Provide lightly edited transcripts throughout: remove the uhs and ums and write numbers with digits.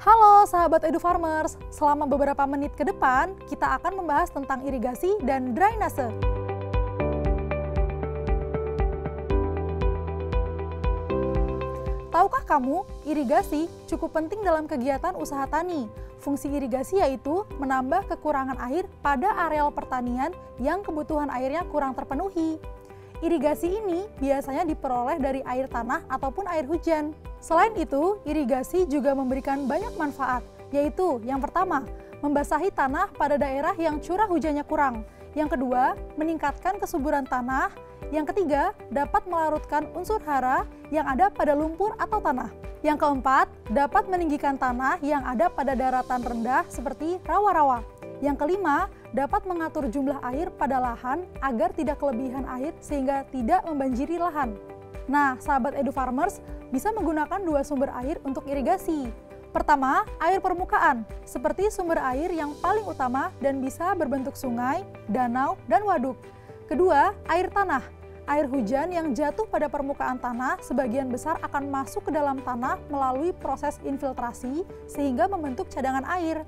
Halo sahabat EduFarmers, selama beberapa menit ke depan kita akan membahas tentang irigasi dan drainase. Tahukah kamu, irigasi cukup penting dalam kegiatan usaha tani. Fungsi irigasi yaitu menambah kekurangan air pada areal pertanian yang kebutuhan airnya kurang terpenuhi. Irigasi ini biasanya diperoleh dari air tanah ataupun air hujan. Selain itu, irigasi juga memberikan banyak manfaat, yaitu yang pertama, membasahi tanah pada daerah yang curah hujannya kurang. Yang kedua, meningkatkan kesuburan tanah. Yang ketiga, dapat melarutkan unsur hara yang ada pada lumpur atau tanah. Yang keempat, dapat meninggikan tanah yang ada pada daratan rendah seperti rawa-rawa. Yang kelima, dapat mengatur jumlah air pada lahan agar tidak kelebihan air sehingga tidak membanjiri lahan. Nah, sahabat EduFarmers bisa menggunakan dua sumber air untuk irigasi. Pertama, air permukaan, seperti sumber air yang paling utama dan bisa berbentuk sungai, danau, dan waduk. Kedua, air tanah. Air hujan yang jatuh pada permukaan tanah sebagian besar akan masuk ke dalam tanah melalui proses infiltrasi sehingga membentuk cadangan air.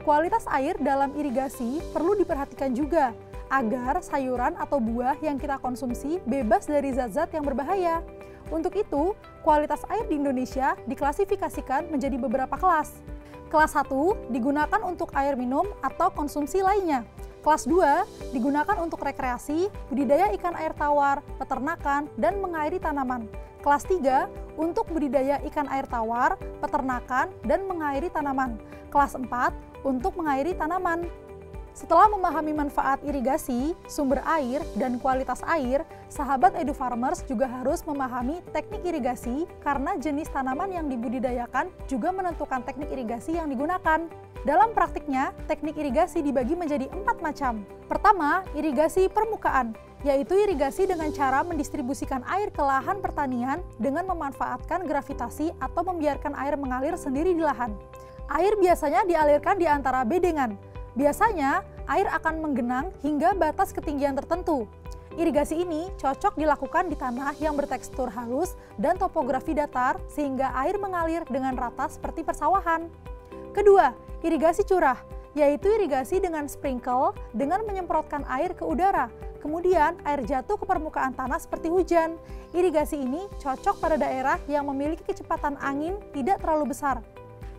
Kualitas air dalam irigasi perlu diperhatikan juga agar sayuran atau buah yang kita konsumsi bebas dari zat-zat yang berbahaya. Untuk itu, kualitas air di Indonesia diklasifikasikan menjadi beberapa kelas. Kelas 1 digunakan untuk air minum atau konsumsi lainnya. Kelas 2 digunakan untuk rekreasi, budidaya ikan air tawar, peternakan, dan mengairi tanaman. Kelas 3 untuk budidaya ikan air tawar, peternakan, dan mengairi tanaman. Kelas 4 untuk mengairi tanaman. Setelah memahami manfaat irigasi, sumber air, dan kualitas air, sahabat EduFarmers juga harus memahami teknik irigasi karena jenis tanaman yang dibudidayakan juga menentukan teknik irigasi yang digunakan. Dalam praktiknya, teknik irigasi dibagi menjadi 4 macam. Pertama, irigasi permukaan, yaitu irigasi dengan cara mendistribusikan air ke lahan pertanian dengan memanfaatkan gravitasi atau membiarkan air mengalir sendiri di lahan. Air biasanya dialirkan di antara bedengan. Biasanya, air akan menggenang hingga batas ketinggian tertentu. Irigasi ini cocok dilakukan di tanah yang bertekstur halus dan topografi datar sehingga air mengalir dengan rata seperti persawahan. Kedua, irigasi curah, yaitu irigasi dengan sprinkle dengan menyemprotkan air ke udara. Kemudian, air jatuh ke permukaan tanah seperti hujan. Irigasi ini cocok pada daerah yang memiliki kecepatan angin tidak terlalu besar.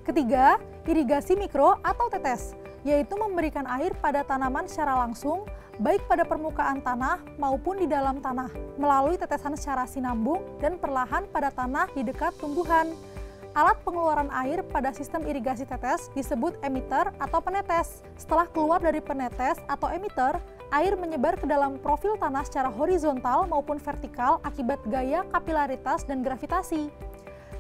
Ketiga, irigasi mikro atau tetes, yaitu memberikan air pada tanaman secara langsung, baik pada permukaan tanah maupun di dalam tanah, melalui tetesan secara sinambung dan perlahan pada tanah di dekat tumbuhan. Alat pengeluaran air pada sistem irigasi tetes disebut emitter atau penetes. Setelah keluar dari penetes atau emitter, air menyebar ke dalam profil tanah secara horizontal maupun vertikal akibat gaya kapilaritas dan gravitasi.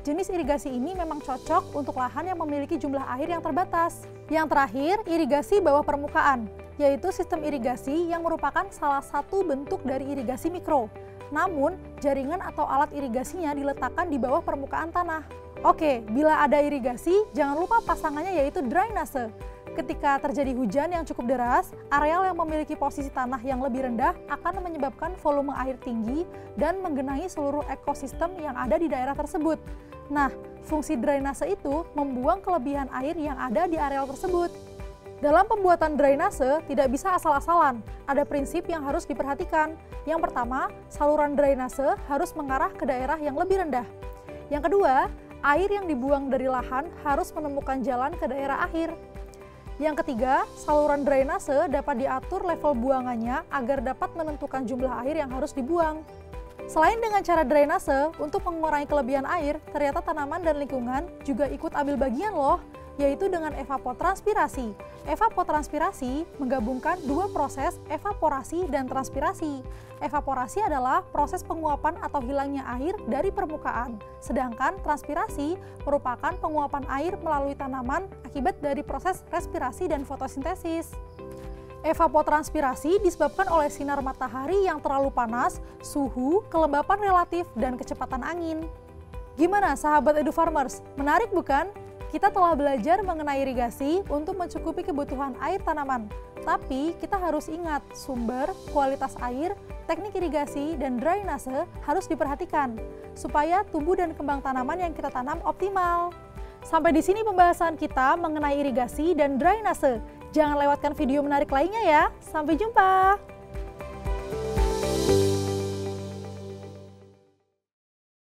Jenis irigasi ini memang cocok untuk lahan yang memiliki jumlah air yang terbatas. Yang terakhir, irigasi bawah permukaan, yaitu sistem irigasi yang merupakan salah satu bentuk dari irigasi mikro. Namun, jaringan atau alat irigasinya diletakkan di bawah permukaan tanah. Oke, bila ada irigasi, jangan lupa pasangannya yaitu drainase. Ketika terjadi hujan yang cukup deras, areal yang memiliki posisi tanah yang lebih rendah akan menyebabkan volume air tinggi dan menggenangi seluruh ekosistem yang ada di daerah tersebut. Nah, fungsi drainase itu membuang kelebihan air yang ada di areal tersebut. Dalam pembuatan drainase tidak bisa asal-asalan, ada prinsip yang harus diperhatikan. Yang pertama, saluran drainase harus mengarah ke daerah yang lebih rendah. Yang kedua, air yang dibuang dari lahan harus menemukan jalan ke daerah akhir. Yang ketiga, saluran drainase dapat diatur level buangannya agar dapat menentukan jumlah air yang harus dibuang. Selain dengan cara drainase, untuk mengurangi kelebihan air, ternyata tanaman dan lingkungan juga ikut ambil bagian loh, yaitu dengan evapotranspirasi. Evapotranspirasi menggabungkan dua proses evaporasi dan transpirasi. Evaporasi adalah proses penguapan atau hilangnya air dari permukaan, sedangkan transpirasi merupakan penguapan air melalui tanaman akibat dari proses respirasi dan fotosintesis. Evapotranspirasi disebabkan oleh sinar matahari yang terlalu panas, suhu, kelembapan relatif, dan kecepatan angin. Gimana sahabat EduFarmers? Menarik bukan? Kita telah belajar mengenai irigasi untuk mencukupi kebutuhan air tanaman. Tapi kita harus ingat, sumber, kualitas air, teknik irigasi, dan drainase harus diperhatikan supaya tumbuh dan kembang tanaman yang kita tanam optimal. Sampai di sini pembahasan kita mengenai irigasi dan drainase. Jangan lewatkan video menarik lainnya ya. Sampai jumpa!